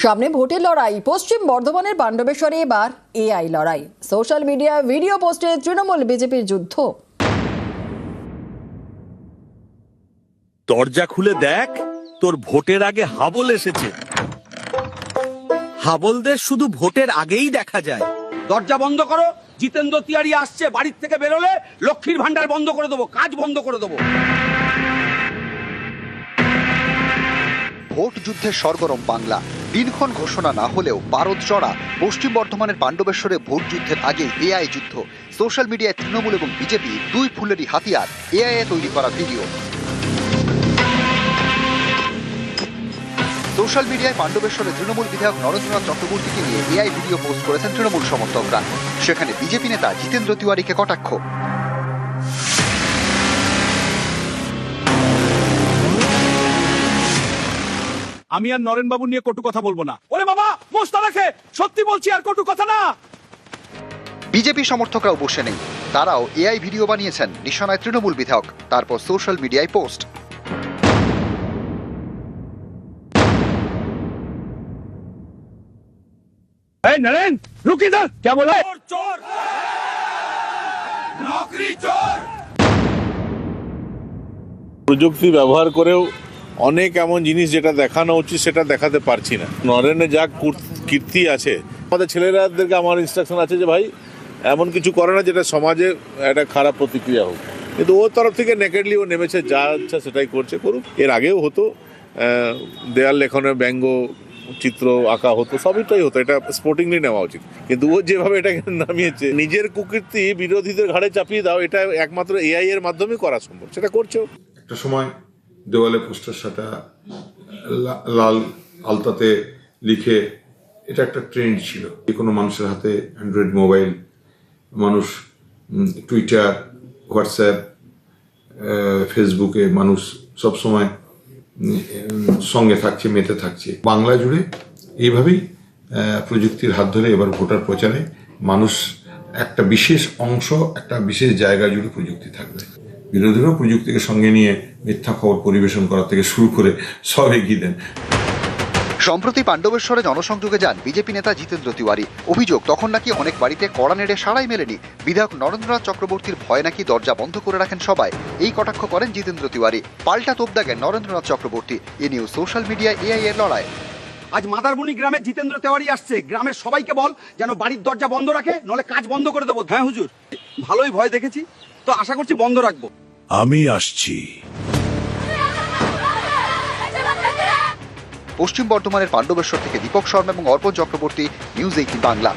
সামনে ভোটের লড়াই। পশ্চিম বর্ধমানের পাণ্ডবেশ্বরে এবার এআই লড়াই। সোশ্যাল মিডিয়ায় ভিডিও পোস্টে তৃণমূল বিজেপির যুদ্ধ। দরজা খুলে দেখ, তোর ভোটের আগে হাবল এসেছে। হাবলদের শুধু ভোটের আগেই দেখা যায়। দরজা বন্ধ করো, জিতেন্দ্র তিয়ারি আসছে, বাড়ির থেকে বেরোলে লক্ষ্মীর ভান্ডার বন্ধ করে দেবো, কাজ বন্ধ করে দেবো। ভোট যুদ্ধের সরগরম বাংলা। দিনক্ষণ ঘোষণা না হলেও পারদ চড়া পশ্চিম বর্ধমানের পাণ্ডবেশ্বরে ভোট যুদ্ধের আগে এআই যুদ্ধ। সোশ্যাল মিডিয়ায় তৃণমূল এবং বিজেপি দুই ফুলেরই হাতিয়ার এআই এ তৈরি করা ভিডিও। সোশ্যাল মিডিয়ায় পাণ্ডবেশ্বরে তৃণমূল বিধায়ক নরেন্দ্রনাথ চক্রবর্তীকে নিয়ে এআই ভিডিও পোস্ট করেছেন তৃণমূল সমর্থকরা। সেখানে বিজেপি নেতা জিতেন্দ্র তিওয়ারিকে কটাক্ষ। আমি আর নরেন বাবু নিয়ে কটু কথা বলবো না। ওরে বাবা, মোস্তা রাখে, সত্যি বলছি, আর কটু কথা না। বিজেপি সমর্থকরাও বসে নেই, তারাও এআই ভিডিও বানিয়েছেন নিশানায় তৃণমূল বিধায়ক, তারপর সোশ্যাল মিডিয়ায় পোস্ট। এই নরেন, রুক ইধর, क्या बोला? चोर, नौकरी चोर। প্রযুক্তি ব্যবহার করেও অনেক এমন জিনিস যেটা দেখানো উচিত সেটা দেখাতে পারছি না। নরেনে যা কীর্তি আছে, আমাদের ছেলেরাদেরকে আমার ইনস্ট্রাকশন আছে যে ভাই এমন কিছু করে না যেটা সমাজে একটা খারাপ প্রতিক্রিয়া হোক। কিন্তু ওর তরফ থেকে নেকেডলি ও নেমেছে, যা ইচ্ছা সেটাই করছে, করুক। এর আগেও হতো, দেয়াল লেখনে ব্যঙ্গ চিত্র আঁকা হতো, সবইটাই হতো, এটা স্পোর্টিংলি নেওয়া উচিত। কিন্তু ও যেভাবে এটাকে নামিয়েছে, নিজের কুকীর্তি বিরোধীদের ঘাড়ে চাপিয়ে দাও, এটা একমাত্র এআই এর মাধ্যমে করা সম্ভব, সেটা করছেও। একটা সময় দেওয়ালে পোস্টার সাটা, লাল আলতাতে লিখে, এটা একটা ট্রেন্ড ছিল। যে কোনো মানুষের হাতে অ্যান্ড্রয়েড মোবাইল, মানুষ টুইটার, হোয়াটসঅ্যাপ, ফেসবুকে মানুষ সবসময় সঙ্গে থাকছে, মেতে থাকছে। বাংলা জুড়ে এইভাবেই প্রযুক্তির হাত ধরে এবার ভোটার প্রচারে মানুষ একটা বিশেষ অংশ, একটা বিশেষ জায়গা জুড়ে প্রযুক্তি থাকবে। বিরোধীরাও প্রযুক্তিকে সঙ্গে নিয়ে মিথ্যা খবর পরিবেশন করা থেকে শুরু করে সব এগিয়ে দেন। সম্প্রতি পাণ্ডবেশ্বরে জনসংযোগে যান বিজেপি নেতা জিতেন্দ্র তিওয়ারি। অভিযোগ, তখন নাকি অনেক বাড়িতে কড়া নেড়ে সাড়াই মেলেনি। বিধায়ক নরেন্দ্রনাথ চক্রবর্তীর ভয় নাকি দরজা বন্ধ করে রাখেন সবাই, এই কটাক্ষ করেন জিতেন্দ্র তিওয়ারি। পাল্টা তোপ দাগেন নরেন্দ্রনাথ চক্রবর্তী। এ নিয়েও সোশ্যাল মিডিয়ায় এআই এর লড়াই। আজ মাদারবনি গ্রামে জিতেন্দ্র তেওয়ারি আসছে, গ্রামের সবাইকে বল যেন বাড়ির দরজা বন্ধ রাখে, নলে কাজ বন্ধ করে দেবো। হ্যাঁ হুজুর, ভালোই ভয় দেখেছি, তো আশা করছি বন্ধ রাখবো। আমি আসছি। পশ্চিম বর্ধমানের পাণ্ডবেশ্বর থেকে দীপক শর্মা এবং অর্পণ চক্রবর্তী, নিউজ 18 বাংলা।